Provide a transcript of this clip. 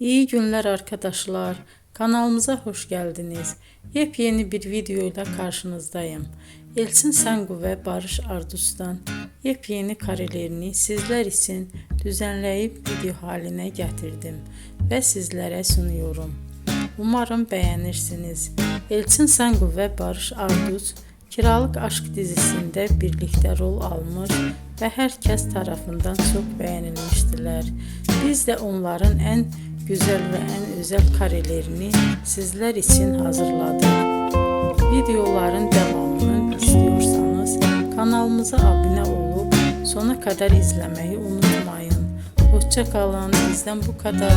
İyi günler arkadaşlar. Kanalımıza hoş geldiniz. Yepyeni bir video ile karşınızdayım. Elçin Sangu ve Barış Ardus'tan yepyeni karelerini sizler için düzenleyip video haline getirdim ve sizlere sunuyorum. Umarım beğenirsiniz. Elçin Sangu ve Barış Ardus Kiralık Aşk dizisinde birlikte rol almış ve herkes tarafından çok beğenilmiştiler. Biz de onların en güzel ve en özel karelerini sizler için hazırladık. Videoların devamını istiyorsanız kanalımıza abone olup sona kadar izlemeyi unutmayın. Hoşça kalın. Bizden bu kadar.